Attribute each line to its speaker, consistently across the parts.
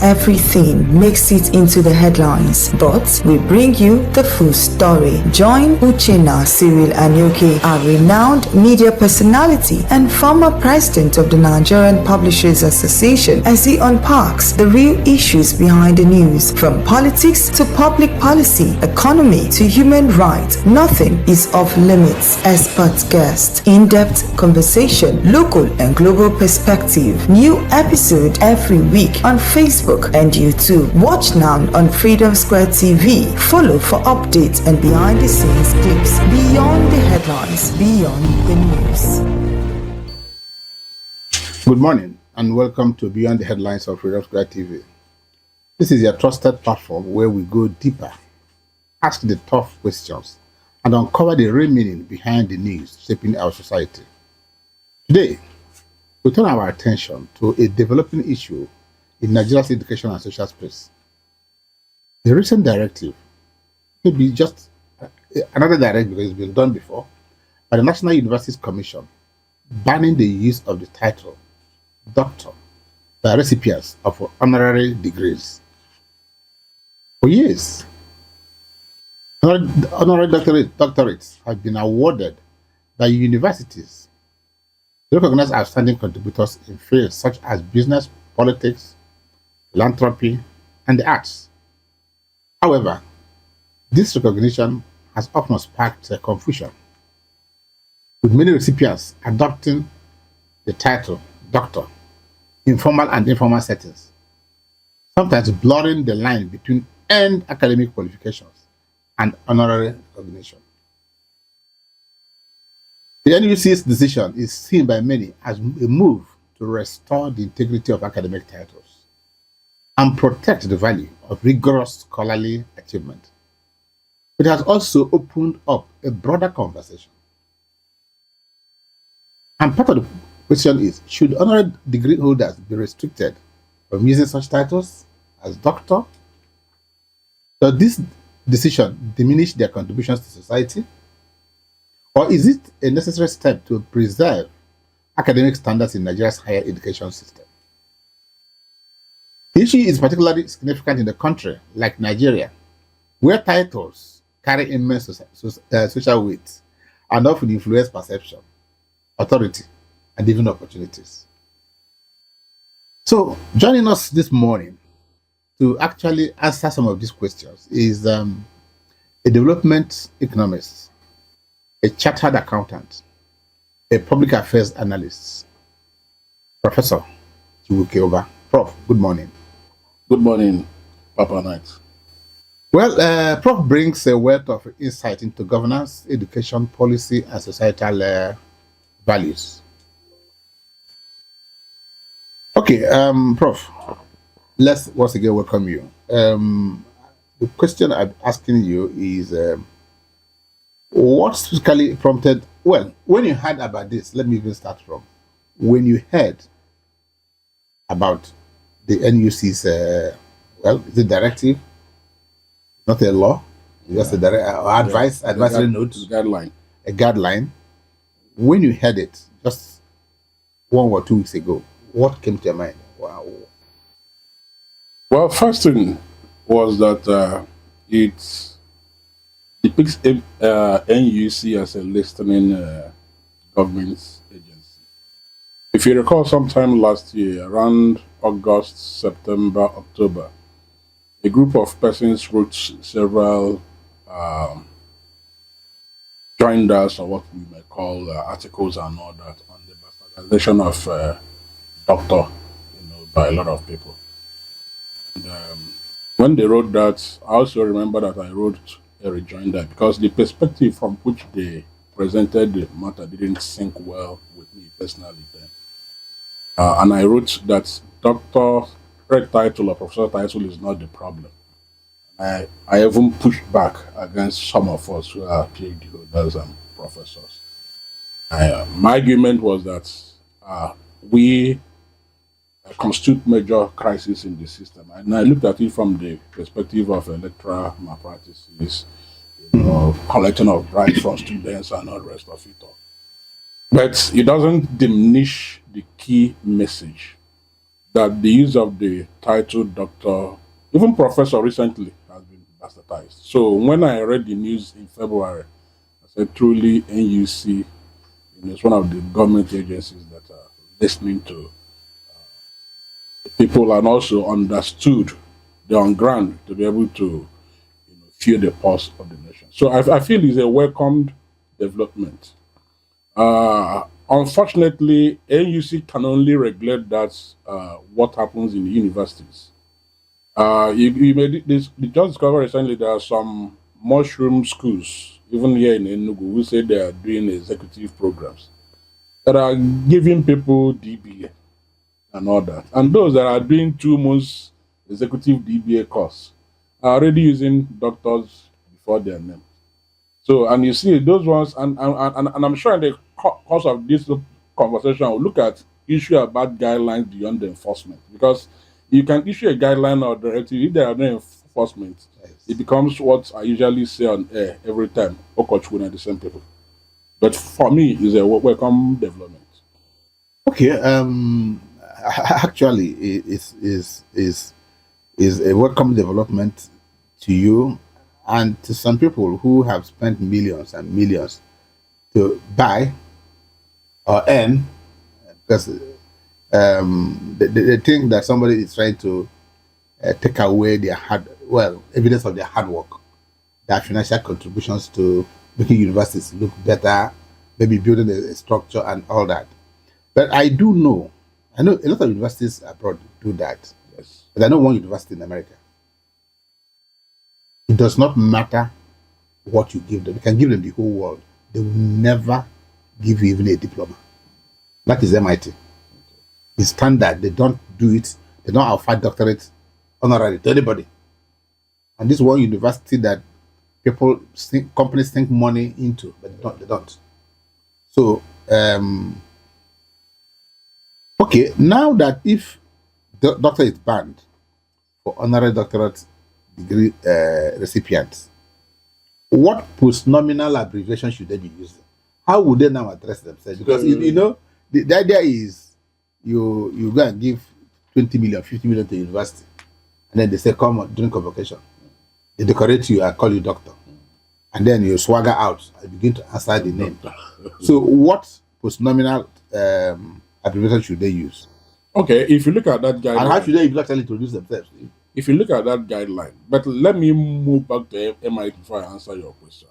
Speaker 1: everything makes it into the headlines, but we bring you the full story. Join Uchenna Cyril Anyoke, a renowned media personality and former president of the Nigerian Publishers Association, as he unpacks the real issues behind the news, from politics to public policy, economy to human rights. Nothing is off limits. Expert guest, in-depth conversation, local and global perspective. New episode every week on Facebook and YouTube. Watch now on Freedom Square TV. Follow for updates and behind-the-scenes clips. Beyond the headlines, beyond the news.
Speaker 2: Good morning and welcome to Beyond the Headlines of Freedom Square TV. This is your trusted platform where we go deeper, ask the tough questions, and uncover the real meaning behind the news shaping our society. Today, we turn our attention to a developing issue in Nigeria's education and social space. The recent directive, maybe just another directive because it's been done before, by the National Universities Commission, banning the use of the title Doctor by recipients of honorary degrees. For years, honorary doctorates have been awarded by universities to recognize outstanding contributors in fields such as business, politics, philanthropy, and the arts. However, this recognition has often sparked confusion, with many recipients adopting the title Doctor in formal and informal settings, sometimes blurring the line between earned academic qualifications and honorary recognition. The NUC's decision is seen by many as a move to restore the integrity of academic titles and protect the value of rigorous scholarly achievement. It has also opened up a broader conversation. And part of the question is, should honorary degree holders be restricted from using such titles as doctor? Does this decision diminish their contributions to society? Or is it a necessary step to preserve academic standards in Nigeria's higher education system? The issue is particularly significant in a country like Nigeria, where titles carry immense social weight and often influence perception, authority, and even opportunities. So, joining us this morning to actually answer some of these questions is a development economist, a chartered accountant, a public affairs analyst, Professor Chiwuke Oba. Prof, good morning.
Speaker 3: Good morning, Papa Knight.
Speaker 2: Well, Prof brings a wealth of insight into governance, education, policy, and societal values. Okay, Prof, let's once again welcome you. The question I'm asking you is, what specifically prompted, well, when you heard about this, let me even start from, when you heard about the NUC's, is it directive, not a law, just a advisory note, a guideline. When you heard it, just 1 or 2 weeks ago, what came to your mind? Wow.
Speaker 3: Well, first thing was that it depicts NUC as a listening government agency. If you recall, sometime last year, around August, September, October, a group of persons wrote several joinders, or what we may call articles and all that, on the bastardization of doctor, by a lot of people. And, when they wrote that, I also remember that I wrote a rejoinder because the perspective from which they presented the matter didn't sync well with me personally then. And I wrote that doctor title or professor title is not the problem. I even pushed back against some of us who are PhD holders and professors. My argument was that we constitute major crisis in the system. And I looked at it from the perspective of electoral malpractices, collection of bribes from students and all the rest of it all. But it doesn't diminish the key message that the use of the title doctor, even professor recently, has been bastardized. So when I read the news in February, I said truly NUC is one of the government agencies that are listening to people and also understood the on ground to be able to feel the pulse of the nation. So I feel it's a welcomed development. Unfortunately, NUC can only regulate that what happens in the universities. You made this. We just discovered recently there are some mushroom schools, even here in Enugu, who say they are doing executive programs that are giving people DBA and all that. And those that are doing 2 months executive DBA course are already using doctors before their name. So, and you see those ones, and I'm sure in the course of this conversation, we'll look at issue about guidelines beyond the enforcement, because you can issue a guideline or directive if there are no enforcement. Yes. It becomes what I usually say on air every time. Okochukwu the same people. But for me, it's a welcome development.
Speaker 2: Okay. Actually, it is a welcome development to you and to some people who have spent millions and millions to buy or earn, because they think that somebody is trying to take away their evidence of their hard work, their financial contributions to making universities look better, maybe building a structure and all that. But I know a lot of universities abroad do that.
Speaker 3: Yes.
Speaker 2: But I know one university in America. It does not matter what you give them. You can give them the whole world. They will never give you even a diploma. That is MIT. It's standard. They don't do it. They don't offer doctorate honorary to anybody. And this one university that companies think money into, but they don't. So, okay, now that if the doctor is banned for honorary doctorate degree recipients, what post-nominal abbreviation should they be using? How would they now address themselves? Because the idea is you go and give 20 million, 50 million to university, and then they say come on during convocation, they decorate you and call you doctor, and then you swagger out and begin to answer the name. So what post-nominal abbreviation should they use?
Speaker 3: Okay, if you look at that guideline,
Speaker 2: and how should they actually introduce themselves?
Speaker 3: If you look at that guideline, but let me move back to MIT before I answer your question.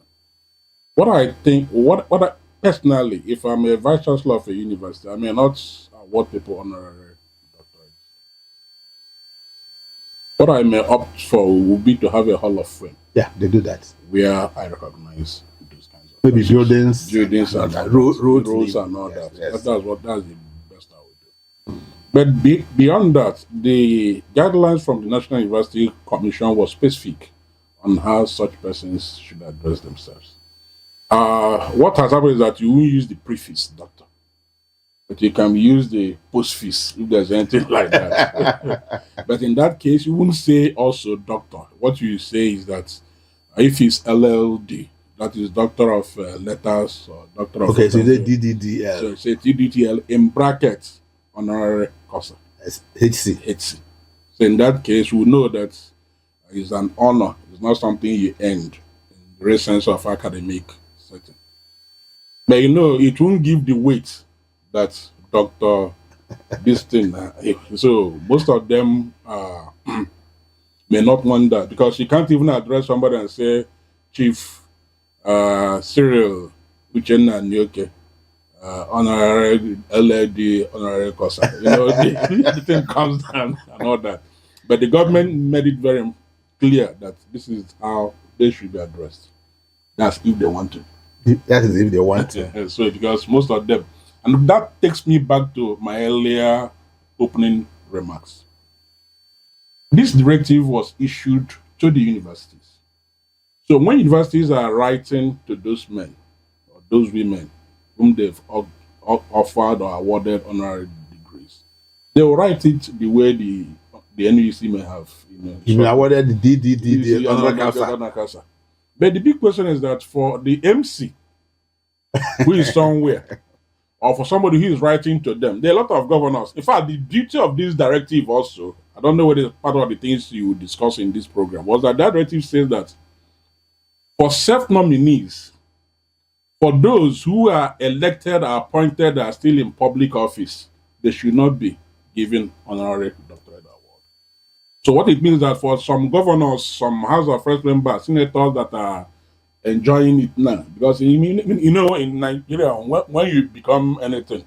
Speaker 3: What I think, personally, if I'm a vice chancellor of a university, I may not award people honorary doctorates. What I may opt for would be to have a hall of fame.
Speaker 2: Yeah, they do that.
Speaker 3: Where I recognize those kinds of
Speaker 2: maybe buildings
Speaker 3: and roads and all that.
Speaker 2: Yes.
Speaker 3: That's the best I would do. But beyond that, the guidelines from the National University Commission was specific on how such persons should address themselves. What has happened is that you won't use the prefix doctor, but you can use the postfix if there's anything like that. But in that case, you wouldn't say also doctor. What you say is that if it's LLD, that is Doctor of Letters or Doctor of...
Speaker 2: Okay, so it's DDDL.
Speaker 3: So say DDTL in brackets, honorary causa.
Speaker 2: HC.
Speaker 3: So in that case, we know that it's an honor. It's not something you earned in the real sense of academic setting. But it won't give the weight that Dr. this thing. So most of them may not want that, because you can't even address somebody and say, Chief Cyril Uchenna Nyoke, honorary LLD, honorary COSA. The thing comes down and all that. But the government made it very clear that this is how they should be addressed. That's if they want to.
Speaker 2: That is if they want to.
Speaker 3: So because most of them, and that takes me back to my earlier opening remarks. This directive was issued to the universities. So when universities are writing to those men or those women whom they've offered or awarded honorary degrees, they will write it the way the NUC may have.
Speaker 2: You may awarded the DDD honorary
Speaker 3: CASA. But the big question is that for the MC, who is somewhere, or for somebody who is writing to them. There are a lot of governors. In fact, the beauty of this directive also, I don't know whether it's part of the things you will discuss in this program, was that directive says that for self-nominees, for those who are elected or appointed are still in public office, they should not be given honorary doctorate award. So what it means that for some governors, some House of Reps members, senators that are enjoying it now, because in Nigeria, when you become anything,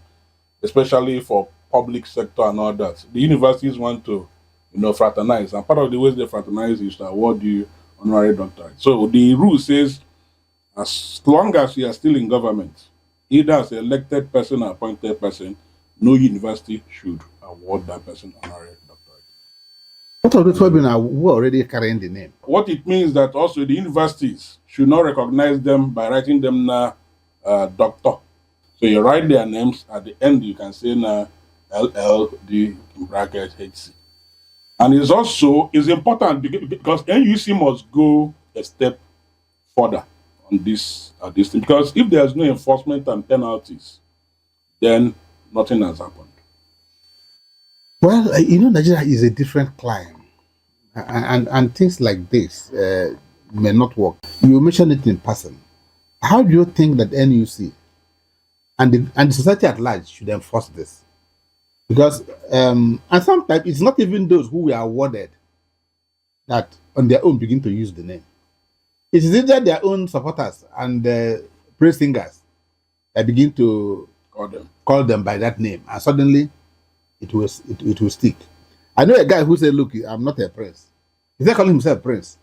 Speaker 3: especially for public sector and all that, the universities want to, fraternize, and part of the ways they fraternize is to award you honorary doctorate. So the rule says, as long as you are still in government, either as an elected person or appointed person, no university should award that person honorary doctorate.
Speaker 2: What of those who are already carrying the name?
Speaker 3: What it means that also the universities should not recognize them by writing them na doctor. So you write their names at the end. You can say na LLD in bracket HC. And it's important because NUC must go a step further on this thing, because if there's no enforcement and penalties, then nothing has happened.
Speaker 2: Well, Nigeria is a different climb, and things like this may not work. You mentioned it in person. How do you think that NUC and the society at large should enforce this? Because and sometimes it's not even those who were awarded that on their own begin to use the name. It is either their own supporters and praise singers that begin to call them by that name, and suddenly it will stick. I know a guy who said, "Look, I'm not a prince." He's not calling himself prince.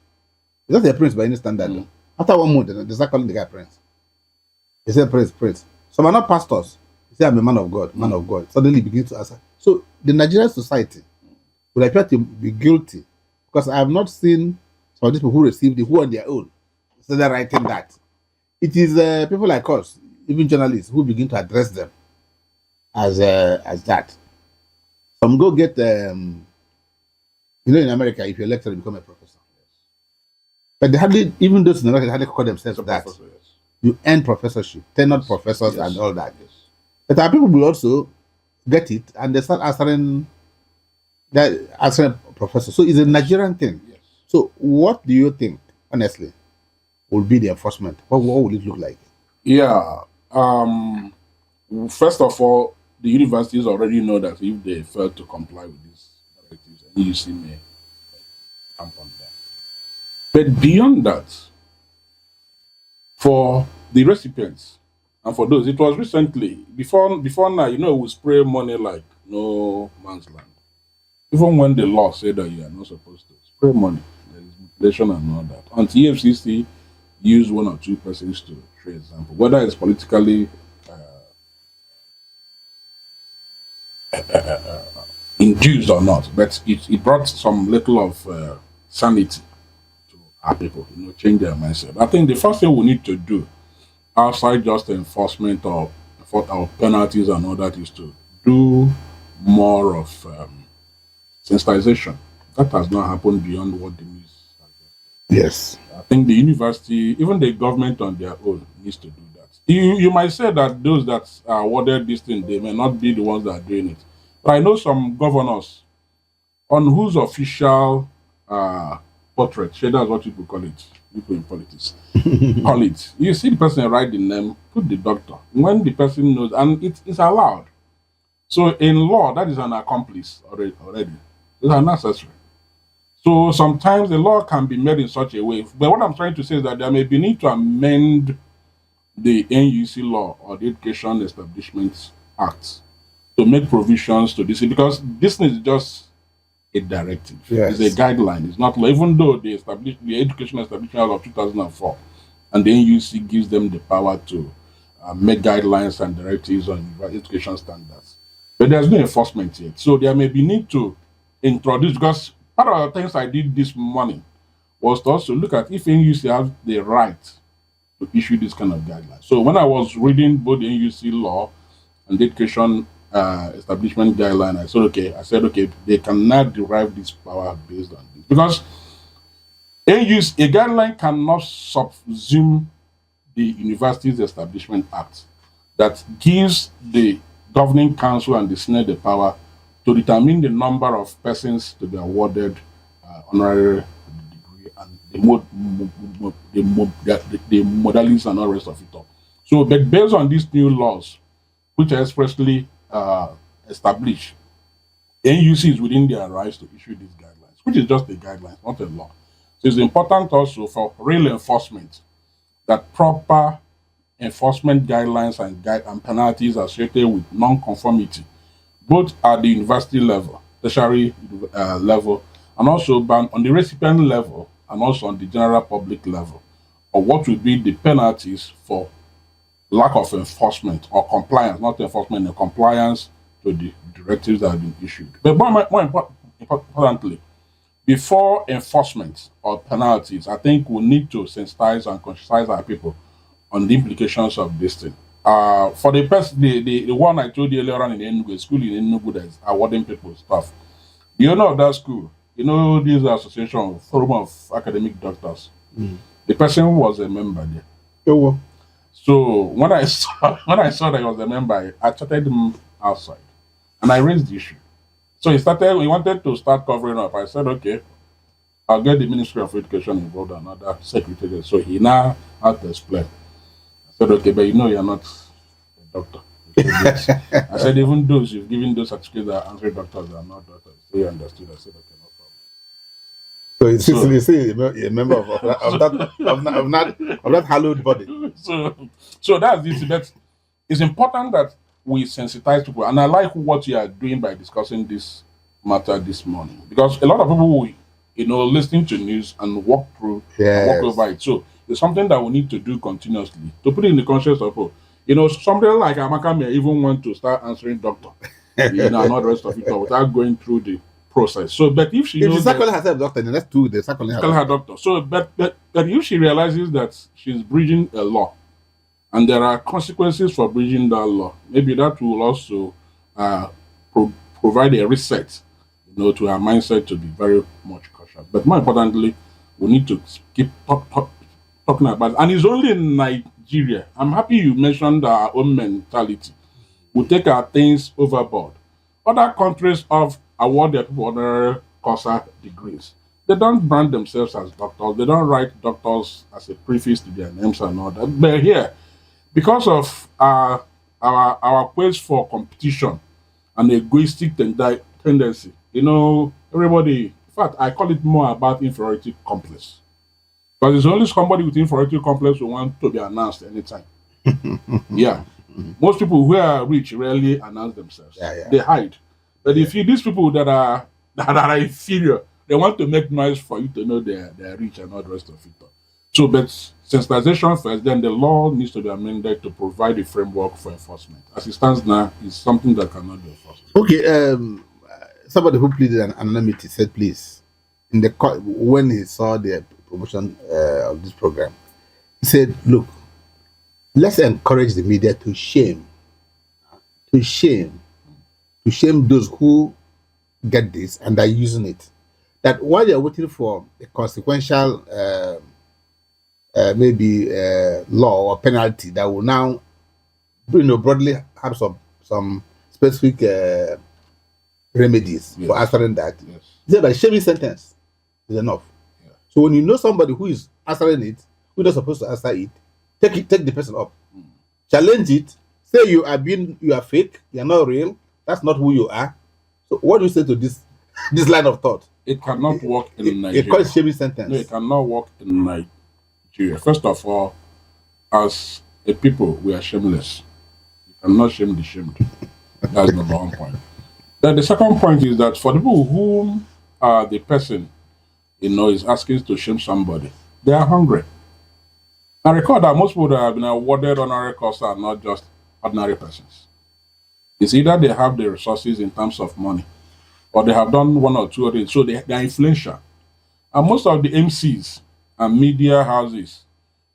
Speaker 2: He's not a prince by any standard. After 1 month, they start calling the guy prince. He said, "Prince." Some are not pastors. He said, "I'm a man of God, man of God." Suddenly, he begins to answer. So the Nigerian society would appear to be guilty, because I have not seen some of these people who received it who on their own started writing that. It is people like us, even journalists, who begin to address them as that. Some go get, in America, if you're elected, you become a professor. But they hardly, even those in America, hardly call themselves that. Yes. You earn professorship, tenured professors, and all that. Yes. But our people will also get it, and they start answering professors. So it's a Nigerian thing. Yes. So what do you think, honestly, will be the enforcement? What will it look like?
Speaker 3: Yeah. First of all, the universities already know that if they fail to comply with these directives, NUC may camp on them. But beyond that, for the recipients and for those, it was recently, before now, we spray money like no man's land. Even when the law said that you are not supposed to spray money, there is manipulation and all that. Until EFCC use 1 or 2 persons to show example, whether it's politically induced or not, but it brought some little of sanity to our people, change their mindset. I think the first thing we need to do, outside just enforcement or penalties and all that, is to do more of sensitization. That has not happened beyond what the news has just said.
Speaker 2: Yes.
Speaker 3: I think the university, even the government on their own, needs to do that. You might say that those that are awarded this thing, they may not be the ones that are doing it. But I know some governors on whose official portrait, that's what people call it, people in politics, call it. You see the person write the name, put the doctor. When the person knows, and it's allowed. So in law, that is an accomplice already. It's unnecessary. So sometimes the law can be made in such a way. But what I'm trying to say is that there may be need to amend the NUC law or the Education Establishment Act to make provisions to this, because this is just a directive.
Speaker 2: Yes.
Speaker 3: It's a guideline. It's not law, even though they established the Education Establishment Act of 2004, and the NUC gives them the power to make guidelines and directives on education standards. But there's no enforcement yet. So there may be need to introduce, because part of the things I did this morning was to also look at if NUC has the right to issue this kind of guidelines. So when I was reading both the NUC law and the Education Establishment Guideline, I said, okay, they cannot derive this power based on this. Because a guideline cannot subsume the Universities Establishment Act. that gives the governing council and the Senate the power to determine the number of persons to be awarded honorary degree and the modalities and all rest of it all. So, but based on these new laws, which are expressly established, NUC is within their rights to issue these guidelines, which is just a guideline, not a law. So it's important also for real enforcement that proper enforcement guidelines and penalties associated with non-conformity, both at the university level, tertiary level, and also on the recipient level, and also on the general public level, or what would be the penalties for lack of enforcement or compliance, not enforcement, and compliance to the directives that have been issued. But more importantly, before enforcement or penalties, I think we need to sensitize and conscientize our people on the implications of this thing. For the person, the one I told you earlier on in the Enugu school in Enugu that is awarding people stuff, the owner of that school, this association, Forum of Academic Doctors, the person was a member there.
Speaker 2: Oh, well.
Speaker 3: So when I saw that he was a member, I chatted him outside, and I raised the issue. So he wanted to start covering up. I said, okay, I'll get the Ministry of Education involved and other secretaries. So he now had to explain. I said, okay, but you're not a doctor. I said, even those you've given those certificates that are answering doctors are not doctors. So he understood. I said, okay, no problem.
Speaker 2: So you see a member of that hallowed body.
Speaker 3: So that's this. But it's important that we sensitize people, and I like what you are doing by discussing this matter this morning, because a lot of people will, listening to news and walk through, walk over it. So it's something that we need to do continuously to put it in the conscience of people. Something like Amaka may even want to start answering doctor, and all the rest of it without going through the process. So, but if she knows
Speaker 2: calling herself doctor, then let's do this. Call
Speaker 3: her doctor. So, but if she realizes that she's breaching a law, and there are consequences for breaching that law, maybe that will also provide a reset, to our mindset to be very much cautious. But more importantly, we need to keep talking about it. And it's only in Nigeria. I'm happy you mentioned our own mentality. We take our things overboard. Other countries award their people honorary COSA degrees. They don't brand themselves as doctors. They don't write doctors as a preface to their names and all that. But here, because of our quest for competition and egoistic tendency, everybody, in fact, I call it more about inferiority complex. Because it's only somebody with inferiority complex who want to be announced anytime. Yeah. Most people who are rich rarely announce themselves. They hide. But if these people that are inferior, they want to make noise for you to know they're rich and all the rest of it. So, but sensitization first, then the law needs to be amended to provide a framework for enforcement. As it stands now, it's something that cannot be enforced.
Speaker 2: Okay, somebody who pleaded anonymity said, please, when he saw the promotion of this program, he said, look, let's encourage the media to shame those who get this and are using it. That while you're waiting for a consequential law or penalty that will now broadly have some specific remedies for answering that.
Speaker 3: Yes.
Speaker 2: He said that shaming sentence is enough.
Speaker 3: Yeah.
Speaker 2: So when you know somebody who is answering it, who is not supposed to answer it, take the person up. Challenge it, say you are fake, you are not real, that's not who you are. So what do you say to this line of thought?
Speaker 3: It cannot work in Nigeria.
Speaker 2: It calls shaming sentence.
Speaker 3: No, it cannot work in Nigeria. First of all, as a people, we are shameless. You cannot shame the shamed. That's number one point. Then the second point is that for the people whom the person is asking to shame somebody, they are hungry. Now recall that most people that have been awarded honorary COSA are not just ordinary persons. It's either they have the resources in terms of money, or they have done one or two of it, so they are influential. And most of the MCs and media houses,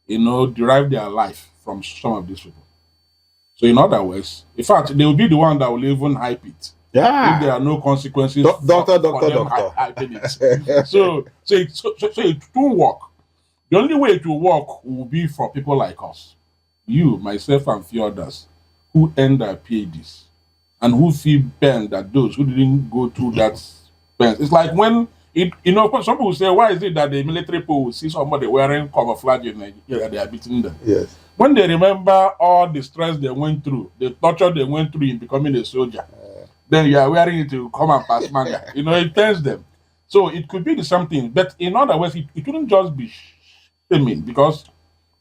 Speaker 3: derive their life from some of these people. So in other words, in fact, they will be the one that will even hype it.
Speaker 2: Yeah.
Speaker 3: If there are no consequences
Speaker 2: Doctor.
Speaker 3: hyping it. So it won't work. The only way it will work will be for people like us, you, myself, and few others, who earned their PhDs and who feel pain that those who didn't go through that pain. It's like when some people say, why is it that the military people will see somebody wearing camouflage in Nigeria, they are beating them?
Speaker 2: Yes.
Speaker 3: When they remember all the stress they went through, the torture they went through in becoming a soldier, then you are wearing it to come and pass manga. It turns them. So it could be the same thing, but in other words, it wouldn't just be shaming because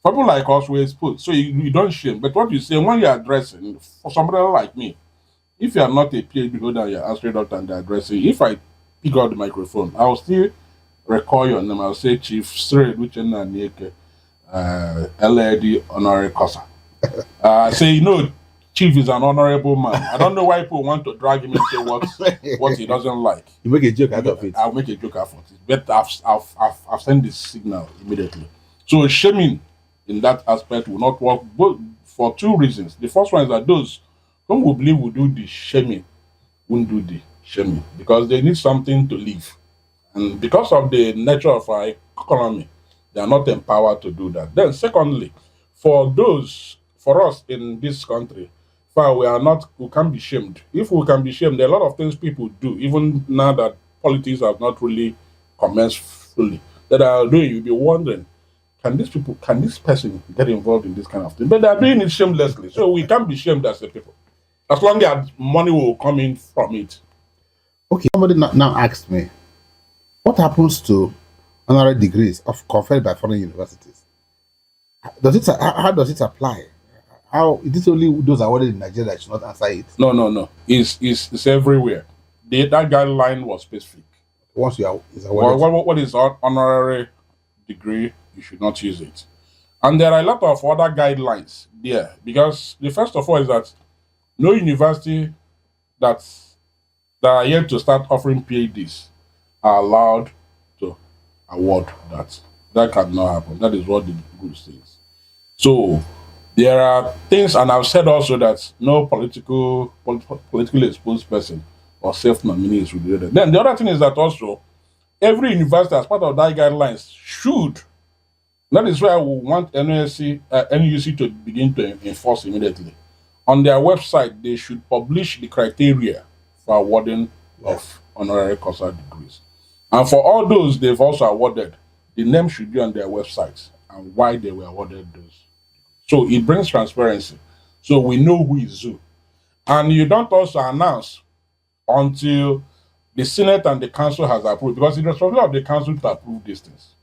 Speaker 3: people like us were exposed. So you don't shame. But what you say when you're addressing, for somebody like me, if you are not a PhD holder, you're answering out and they're addressing, if I pick out the microphone, I'll still recall your name. I'll say Chief Sred Uchenna Nieke, LAD honorary Kosa. Say, Chief is an honorable man. I don't know why people want to drag him into what he doesn't like.
Speaker 2: You make a joke out of it.
Speaker 3: I'll make a joke out of it. But I've sent this signal immediately. So shaming in that aspect will not work both for two reasons. The first one is that those whom we believe will do the shaming won't do the shaming because they need something to live. And because of the nature of our economy, they are not empowered to do that. Then secondly, for us in this country, we can't be shamed. If we can be shamed, there are a lot of things people do, even now that politics have not really commenced fully, that are doing, you'll be wondering, can this person get involved in this kind of thing? But they're doing it shamelessly. So we can't be shamed as a people. As long as money will come in from it.
Speaker 2: Okay, somebody now asked me, what happens to honorary degrees conferred by foreign universities? How does it apply? How is it only those awarded in Nigeria that should not answer it?
Speaker 3: No. It's everywhere. That guideline was specific.
Speaker 2: Once is awarded.
Speaker 3: What is honorary degree? You should not use it. And there are a lot of other guidelines there because the first of all is that no university that are yet to start offering PhDs are allowed to award that. That cannot happen. That is what the rule says. So there are things, and I've said also that no politically exposed person or self-nominee should do that. Then the other thing is that also every university, as part of that guidelines, should. That is why we want NUC to begin to enforce immediately. On their website, they should publish the criteria for awarding of honorary Kosa degrees. And for all those they've also awarded, the name should be on their websites and why they were awarded those. So it brings transparency. So we know who is who. And you don't also announce until the Senate and the Council has approved, because it's the responsibility of the Council to approve these things.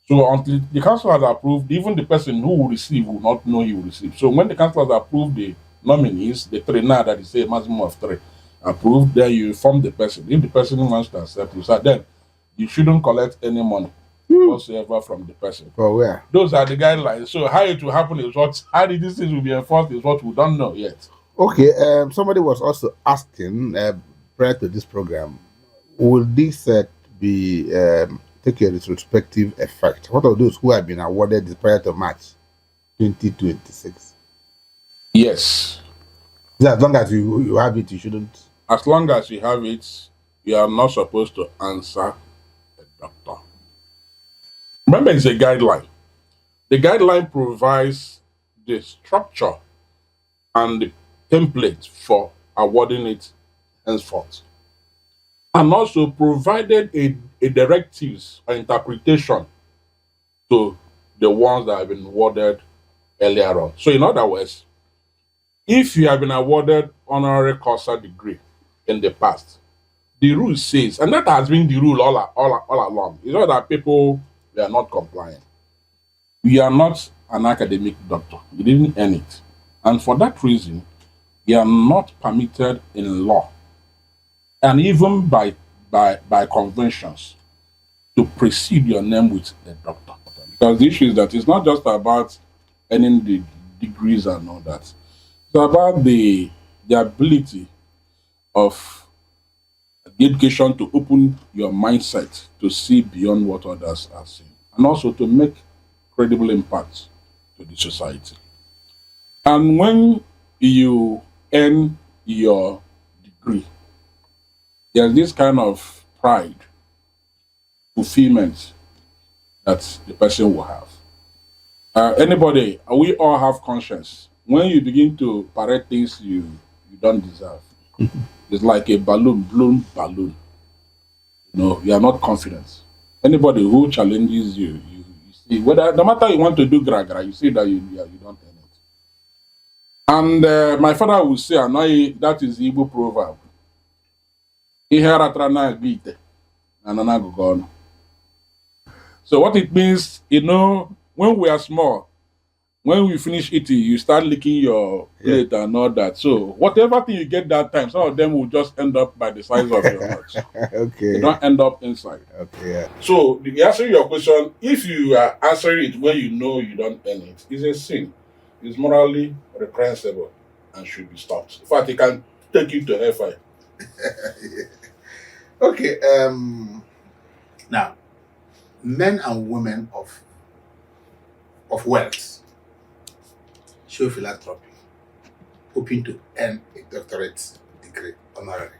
Speaker 3: So until the Council has approved, even the person who will receive will not know he will receive. So when the Council has approved the nominees, the three now that is a maximum of three, approved, then you inform the person. If the person wants to accept you, so then you shouldn't collect any money whatsoever from the person.
Speaker 2: For where?
Speaker 3: Those are the guidelines. So how it will happen is how these things will be enforced is what we don't know yet.
Speaker 2: Okay, somebody was also asking prior to this program, will this be take a retrospective effect? What are those who have been awarded prior to March 2026?
Speaker 3: Yes.
Speaker 2: As long as you have it, you shouldn't.
Speaker 3: As long as you have it, you are not supposed to answer a doctor. Remember, it's a guideline. The guideline provides the structure and the template for awarding it henceforth. And also provided a directives or interpretation to the ones that have been awarded earlier on. So in other words, if you have been awarded honorary Kosa degree in the past, the rule says, and that has been the rule all along, it's not that people they are not compliant. You are not an academic doctor. You didn't earn it. And for that reason, you are not permitted in law and even by conventions to precede your name with a doctor. Because the issue is that it's not just about earning the degrees and all that. It's about the ability of the education to open your mindset to see beyond what others are seeing, and also to make credible impacts to the society. And when you earn your degree, there's this kind of pride, fulfillment that the person will have. We all have conscience when you begin to parade things you don't deserve, it's like a blown balloon. No, you are not confident. Anybody who challenges you see whether no matter you want to do gra, you see that you don't earn it. And my father will say, that is the Igbo proverb. Ihe ratara na agba ite, anana agụgụ ọnụ. So what it means, when we are small, when we finish eating, you start licking your plate and all that. So whatever thing you get that time, some of them will just end up by the size of your mouth.
Speaker 2: Okay.
Speaker 3: They don't end up inside.
Speaker 2: Okay. Yeah.
Speaker 3: So the answer to your question, if you are answering it when you know you don't earn it, is a sin. It's morally reprehensible and should be stopped. In fact, it can take you to hellfire.
Speaker 2: Okay. Now, men and women of wealth show philanthropy, hoping to earn a doctorate degree, honorary.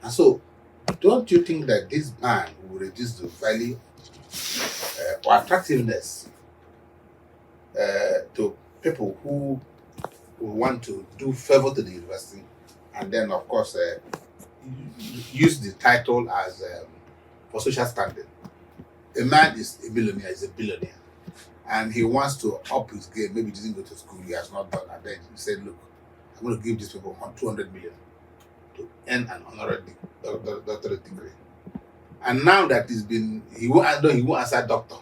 Speaker 2: And so, don't you think that this ban will reduce the value or attractiveness to people who want to do favor to the university, and then, of course, use the title as for social standing? A man is a billionaire, is a billionaire, and he wants to up his game. Maybe he didn't go to school, he has not done, and then he said, look, I'm going to give these people 200 million to earn an honorary doctorate degree. And now that he won't answer doctor.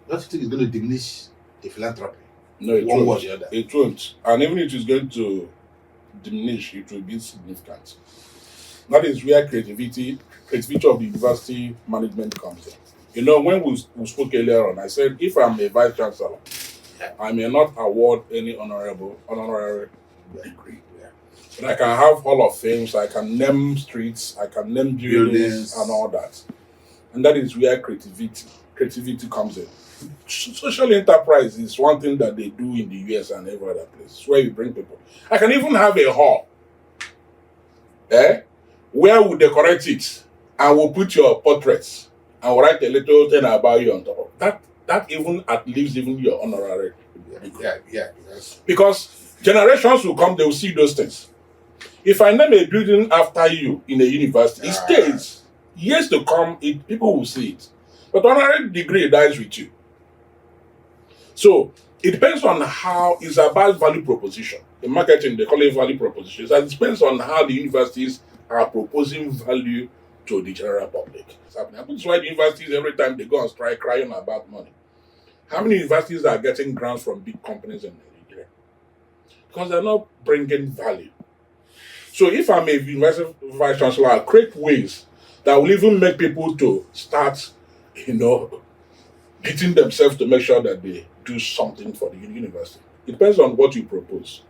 Speaker 2: Don't you think it's going to diminish the philanthropy?
Speaker 3: No, it won't. It won't. And even if it's going to diminish, it will be significant. That is where creativity of the university management comes in. When we spoke earlier on, I said if I'm a vice chancellor, I may not award any honorary degree.
Speaker 2: Yeah.
Speaker 3: But I can have Hall of Fames, I can name streets, I can name buildings and all that. And that is where creativity comes in. Social enterprise is one thing that they do in the US and every other place, where you bring people. I can even have a hall where we decorate it and we'll put your portraits and we'll write a little thing about you on top of that. That even outlives even your honorary.
Speaker 2: Yeah. Yes.
Speaker 3: Because generations will come, they will see those things. If I name a building after you in a university, it stays. Years to come, people will see it. But honorary degree dies with you. So it depends on how it's about value proposition. In marketing, they call it value proposition. So it depends on how the universities are proposing value to the general public. That's why the universities, every time they go on strike, crying about money. How many universities are getting grants from big companies in Nigeria? Because they're not bringing value. So if I'm a university vice chancellor, I'll create ways that will even make people to start, beating themselves to make sure that they do something for the university. It depends on what you propose.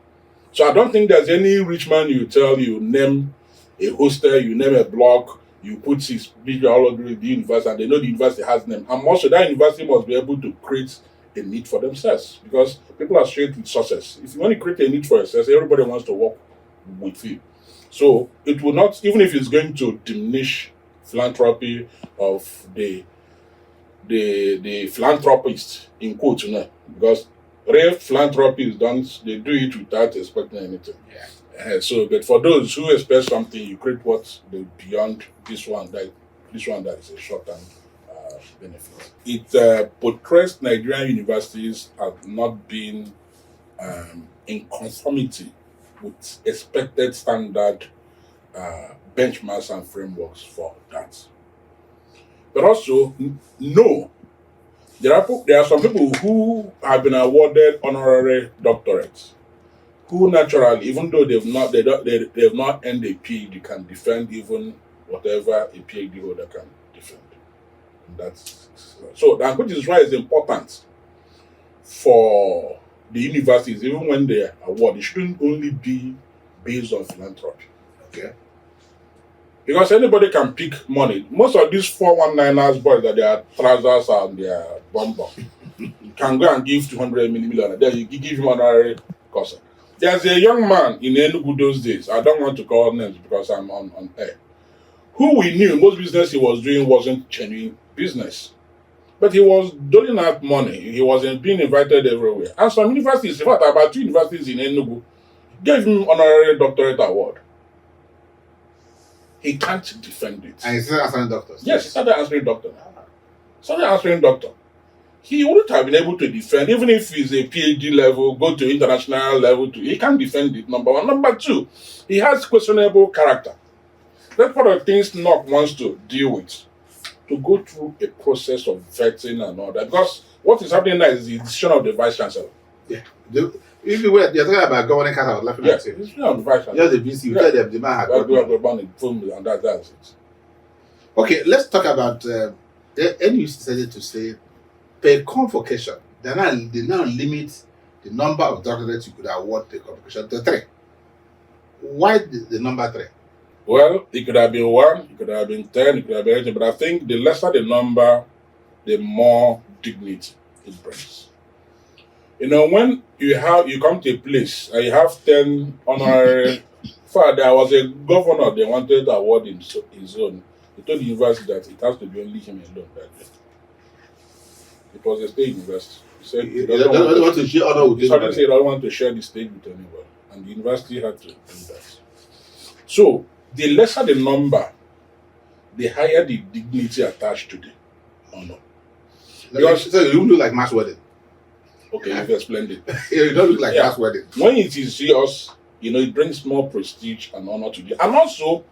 Speaker 3: So I don't think there's any rich man you name a hostel, you name a block, you put his picture all over the university, and they know the university has name. And also that university must be able to create a need for themselves, because people are straight with success. If you want to create a need for yourself, everybody wants to work with you. So it will not, even if it's going to diminish philanthropy of the philanthropist, in quotes, because real philanthropists they do it without expecting anything.
Speaker 2: Yeah.
Speaker 3: But for those who expect something, you create what's beyond this one that is a short-term benefit. It portrays Nigerian universities as not being in conformity with expected standard benchmarks and frameworks for that. But also, no, there are some people who have been awarded honorary doctorates who naturally, even though they've not earned a PhD, can defend even whatever a PhD holder can defend. That which is why it's important for the universities, even when they award, it shouldn't only be based on philanthropy.
Speaker 2: Okay.
Speaker 3: Because anybody can pick money. Most of these 419ers boys that their trousers and their bumper can go and give 200 million. Then you give him honorary course. There's a young man in Enugu those days, I don't want to call names because I'm on air, who we knew most business he was doing wasn't genuine business. But he was doling out money. He was being invited everywhere. And some universities, in fact, about 2 universities in Enugu, gave him honorary doctorate award. He can't defend it.
Speaker 2: And he started answering doctors.
Speaker 3: Yes, he started answering doctor. Started answering doctor. He wouldn't have been able to defend, even if he's a PhD level, go to international level, he can't defend it, number one. Number two, he has questionable character. That's one of the things NUC wants to deal with, to go through a process of vetting and all that. Because what is happening now is the decision of the vice chancellor.
Speaker 2: Yeah. If you were, you're talking about governing council, I was laughing at you.
Speaker 3: It's not the vice chancellor.
Speaker 2: Just the VC, you tell them the man had got
Speaker 3: money. And that's it.
Speaker 2: Okay, let's talk about the NUC decided to say per convocation. They now limit the number of doctorates you could award per convocation to 3. Why the number 3?
Speaker 3: Well, it could have been 1, it could have been 10, it could have been anything, but I think the lesser the number, the more dignity it brings. You know, when you come to a place and you have 10 honorary, there was a governor they wanted to award his own. He told the university that it has to be only him alone that day. It was a state university. He said he doesn't want to share honor with anybody. He doesn't want to share the stage with anyone. And the university had to do that. So, the lesser the number, the higher the dignity attached to the honor.
Speaker 2: Because so you look like mass wedding.
Speaker 3: Okay, you've explained it.
Speaker 2: You don't look like mass wedding.
Speaker 3: When it is yours, it brings more prestige and honor to you. And also,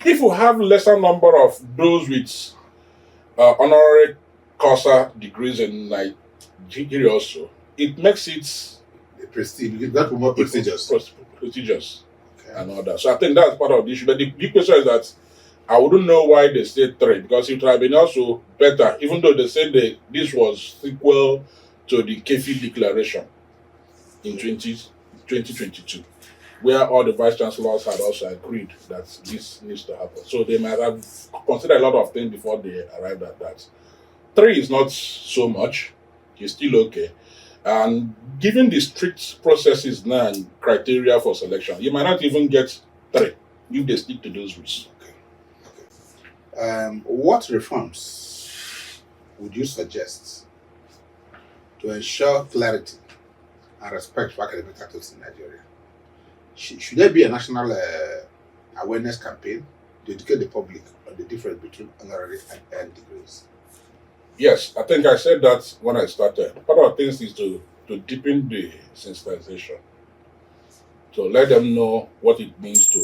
Speaker 3: if you have lesser number of those with honorary causa degrees in Nigeria also, it makes it
Speaker 2: prestige. That's more prestigious.
Speaker 3: Prestigious. Okay. And all that. So I think that's part of the issue. But the big question is that I wouldn't know why they said 3, because it would have been also better, even though they said this was sequel to the Kefi Declaration in 2022, where all the vice chancellors had also agreed that this needs to happen. So they might have considered a lot of things before they arrived at that. 3 is not so much. It's still okay. And given the strict processes now and criteria for selection, you might not even get 3 if they stick to those rules.
Speaker 2: What reforms would you suggest to ensure clarity and respect for academic titles in Nigeria? Should there be a national awareness campaign to educate the public on the difference between honorary and degrees?
Speaker 3: Yes, I think I said that when I started. Part of the things is to deepen the sensitization, to let them know what it means to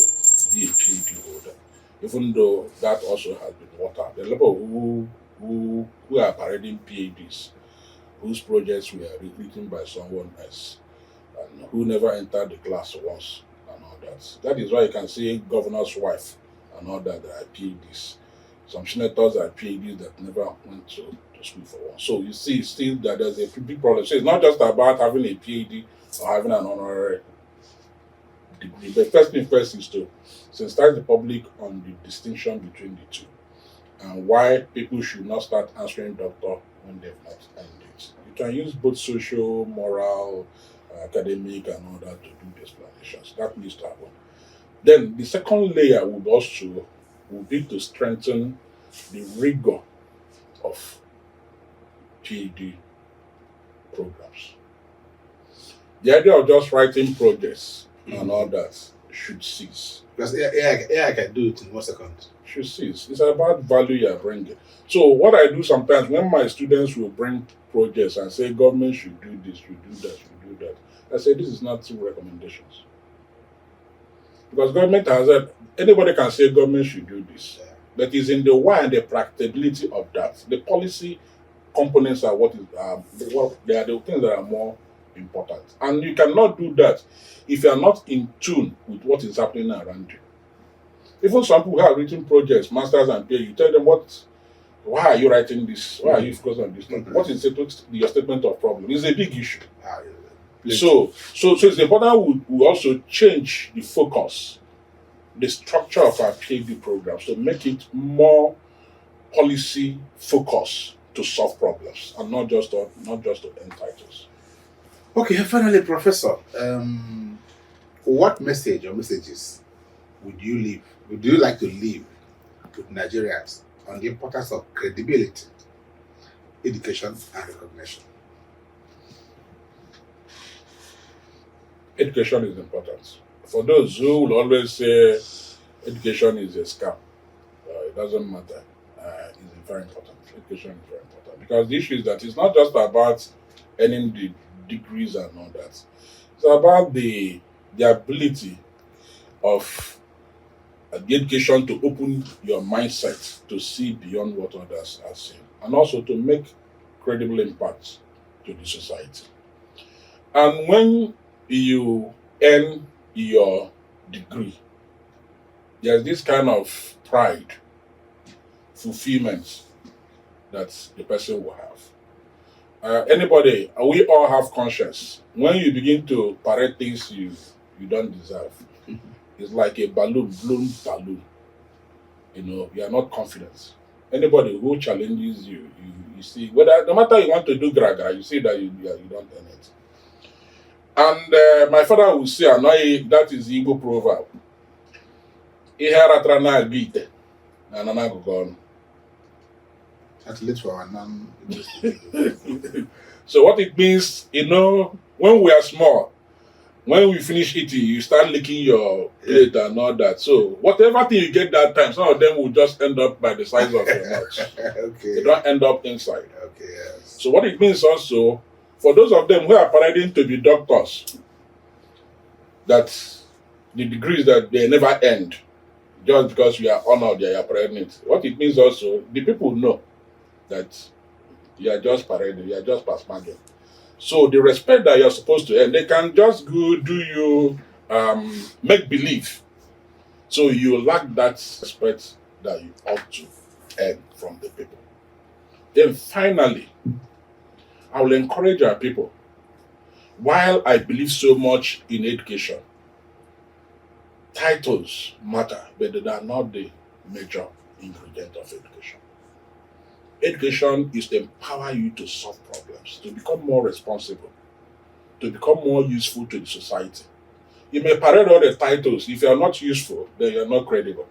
Speaker 3: be a PhD holder, even though that also has been watered. The level who are parading PhDs, whose projects were written by someone else, and who never entered the class once, and all that. That is why you can see governor's wife and all that are PhDs. Some senators are PhDs that never went to school for one. So you see still that there's a big problem. So it's not just about having a PhD or having an honorary degree. But first thing first is to sensitize the public on the distinction between the two and why people should not start answering doctor when they've not earned it. You can use both social, moral, academic and all that to do the explanations. That needs to happen. Then the second layer would be to strengthen the rigor of PhD programs. The idea of just writing projects and all that should cease.
Speaker 2: Because AI can do it in 1 second.
Speaker 3: Should cease. It's about value you are bringing. So what I do sometimes when my students will bring projects and say government should do this, should do that, should do that, I say this is not recommendations. Because government has said anybody can say government should do this. But it's in the why and the practicability of that. The policy components are they are the things that are more important. And you cannot do that if you are not in tune with what is happening around you. Even some people who have written projects, masters and PhD, you tell them why are you writing this? Why are you focused on this? What is your statement of problem? It's a big issue. So it's important we also change the focus, the structure of our PhD programs to make it more policy focused to solve problems and not just to end titles.
Speaker 2: Okay, finally, Professor, what message or messages would you like to leave with Nigerians on the importance of credibility education and recognition?
Speaker 3: Education is important. For those who will always say education is a scam, it doesn't matter. It's very important. Education is very important because the issue is that it's not just about earning the degrees and all that. It's about the ability of the education to open your mindset to see beyond what others are seeing and also to make credible impacts to the society. And when you earn your degree, there's this kind of pride, fulfillment that the person will have. We all have conscience. When you begin to parade things you don't deserve, it's like a blown balloon. You are not confident. Anybody who challenges you see whether no matter you want to do gragra, you see that you don't earn it. And my father will say, that is the Igbo proverb. Ihe ratara na-aga ite na n'akụkụ ọnụ.
Speaker 2: At least for our non.
Speaker 3: So what it means, when we are small, when we finish eating, you start licking your plate and all that. So whatever thing you get that time, some of them will just end up by the size of your mouth.
Speaker 2: Okay.
Speaker 3: They don't end up inside.
Speaker 2: Okay, yes.
Speaker 3: So what it means also, for those of them who are parading to be doctors, that the degrees that they never end, just because we are honored, they are parading. What it means also, the people know that you are just parading, you are just pasmagging. So the respect that you're supposed to earn, they can just go do you make believe. So you lack that respect that you ought to earn from the people. Then finally, I will encourage our people. While I believe so much in education, titles matter, but they are not the major ingredient of education. Education is to empower you to solve problems, to become more responsible, to become more useful to the society. You may parade all the titles. If you are not useful, then you are not credible.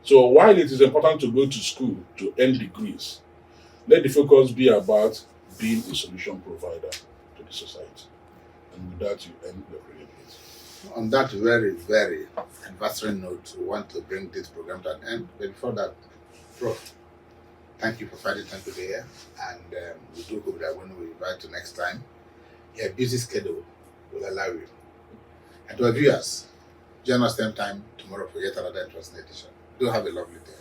Speaker 3: So while it is important to go to school to earn degrees, let the focus be about being a solution provider to the society. And with that, you earn your credibility.
Speaker 2: On that very, very anniversary note, we want to bring this program to an end. But before that, Prof, thank you for finding time to be here. And we do hope that when we invite you next time, your busy schedule will allow you. And to our viewers, join us same time tomorrow for yet another interesting edition. Do have a lovely day.